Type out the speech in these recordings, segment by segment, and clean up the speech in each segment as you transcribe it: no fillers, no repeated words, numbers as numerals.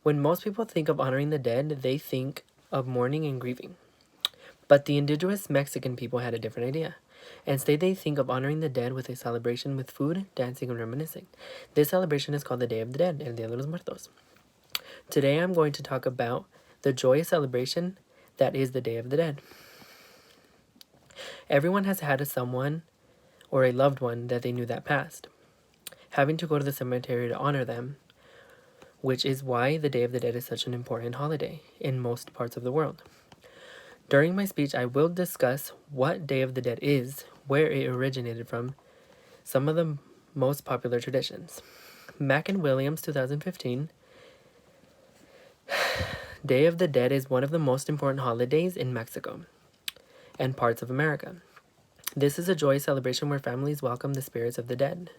When most people think of honoring the dead, they think of mourning and grieving. But the indigenous Mexican people had a different idea. Instead, they think of honoring the dead with a celebration with food, dancing, and reminiscing. This celebration is called the Day of the Dead, El Día de los Muertos. Today, I'm going to talk about the joyous celebration that is the Day of the Dead. Everyone has had a someone or a loved one that they knew that passed, having to go to the cemetery to honor them, which is why the Day of the Dead is such an important holiday in most parts of the world. During my speech, I will discuss what Day of the Dead is, where it originated from, some of the most popular traditions. Mack and Williams, 2015. Day of the Dead is one of the most important holidays in Mexico and parts of America. This is a joyous celebration where families welcome the spirits of the dead.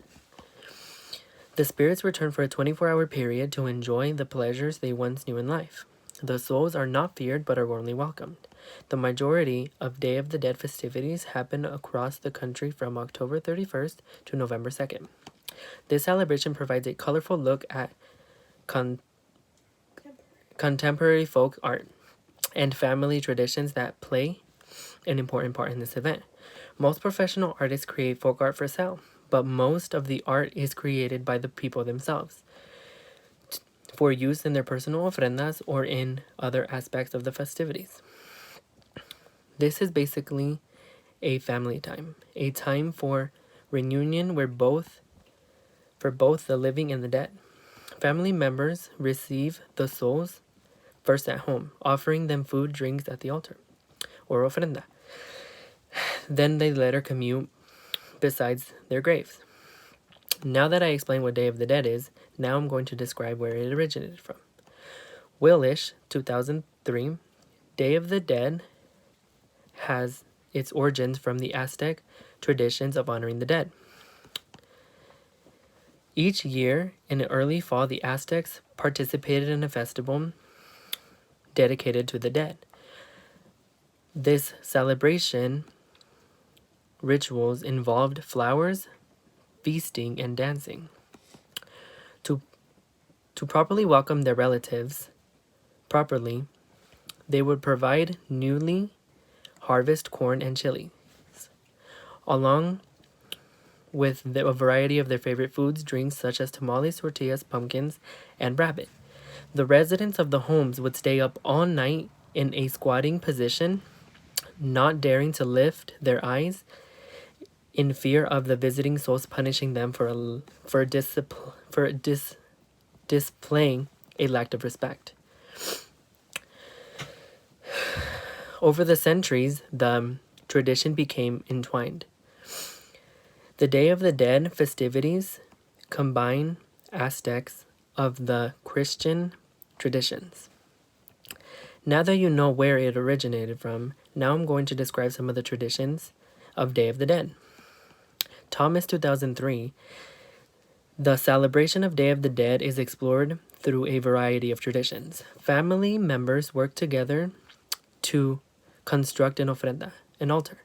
The spirits return for a 24-hour period to enjoy the pleasures they once knew in life. The souls are not feared but are warmly welcomed. The majority of Day of the Dead festivities happen across the country from October 31st to November 2nd. This celebration provides a colorful look at contemporary folk art and family traditions that play an important part in this event. Most professional artists create folk art for sale, but most of the art is created by the people themselves for use in their personal ofrendas or in other aspects of the festivities. This is basically a family time, a time for reunion where for both the living and the dead. Family members receive the souls first at home, offering them food, drinks at the altar, or ofrenda. Then they later commute besides their graves. Now that I explained what Day of the Dead is, now I'm going to describe where it originated from. Willish, 2003, Day of the Dead has its origins from the Aztec traditions of honoring the dead. Each year, in the early fall, the Aztecs participated in a festival dedicated to the dead. This celebration rituals involved flowers, feasting, and dancing. To properly welcome their relatives properly, they would provide newly harvest corn and chilies, along with a variety of their favorite foods, drinks such as tamales, tortillas, pumpkins, and rabbit. The residents of the homes would stay up all night in a squatting position, not daring to lift their eyes in fear of the visiting souls punishing them for displaying a lack of respect. Over the centuries, the tradition became entwined. The Day of the Dead festivities combine aspects of the Christian traditions. Now that you know where it originated from, now I'm going to describe some of the traditions of Day of the Dead. Thomas, 2003, the celebration of Day of the Dead is explored through a variety of traditions. Family members work together to construct an ofrenda, an altar,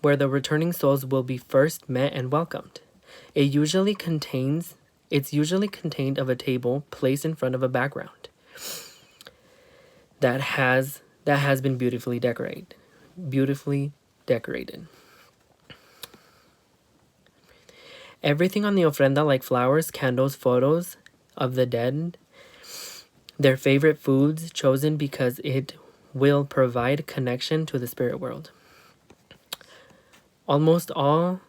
where the returning souls will be first met and welcomed. It's usually contained of a table placed in front of a background that has been beautifully decorated. Everything on the ofrenda, like flowers, candles, photos of the dead, their favorite foods chosen because it will provide connection to the spirit world. Almost all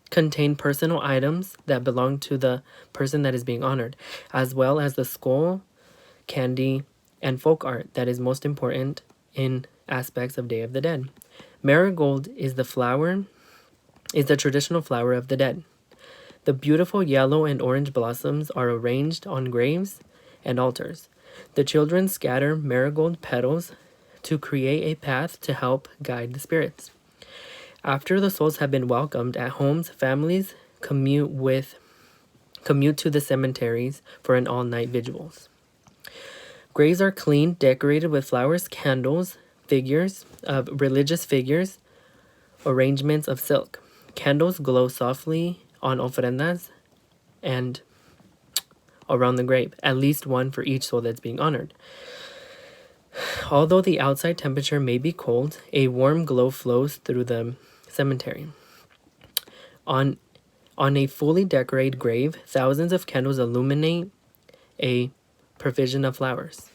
contain personal items that belong to the person that is being honored, as well as the skull, candy, and folk art that is most important in aspects of Day of the Dead. Marigold is the traditional flower of the dead. The beautiful yellow and orange blossoms are arranged on graves and altars. The children scatter marigold petals to create a path to help guide the spirits. After the souls have been welcomed at homes, families commute to the cemeteries for an all-night vigils. Graves are cleaned, decorated with flowers, candles, figures of religious figures, arrangements of silk. Candles glow softly on ofrendas and around the grave, at least one for each soul that's being honored. Although the outside temperature may be cold, a warm glow flows through the cemetery. On a fully decorated grave, thousands of candles illuminate a provision of flowers.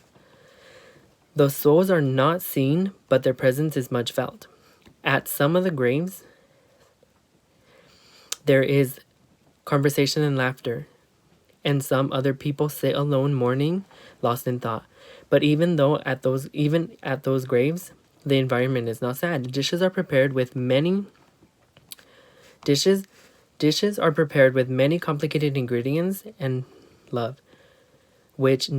The souls are not seen, but their presence is much felt. At some of the graves, there is conversation and laughter, and some other people sit alone mourning, lost in thought. But even at those graves, the environment is not sad. Dishes are prepared with many complicated ingredients and love, which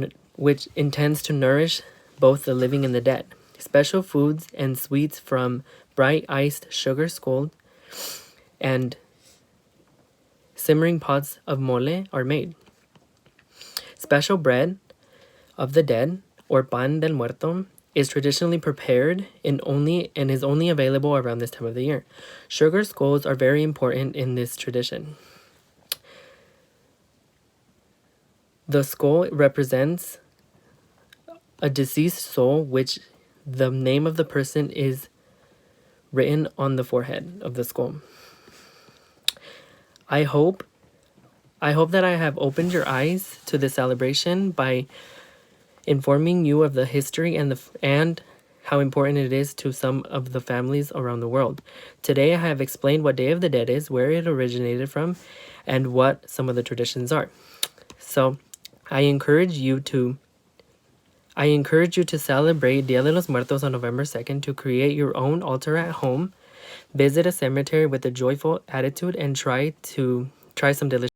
intends to nourish both the living and the dead. Special foods and sweets from bright iced sugar skull and simmering pots of mole are made. Special bread of the dead, or pan del muerto, is traditionally prepared and is only available around this time of the year. Sugar skulls are very important in this tradition. The skull represents a deceased soul, which the name of the person is written on the forehead of the skull. I hope that I have opened your eyes to the celebration by informing you of the history and how important it is to some of the families around the world. Today I have explained what Day of the Dead is, where it originated from, and what some of the traditions are. So I encourage you to celebrate Dia de los Muertos on November 2nd to create your own altar at home, visit a cemetery with a joyful attitude, and try some delicious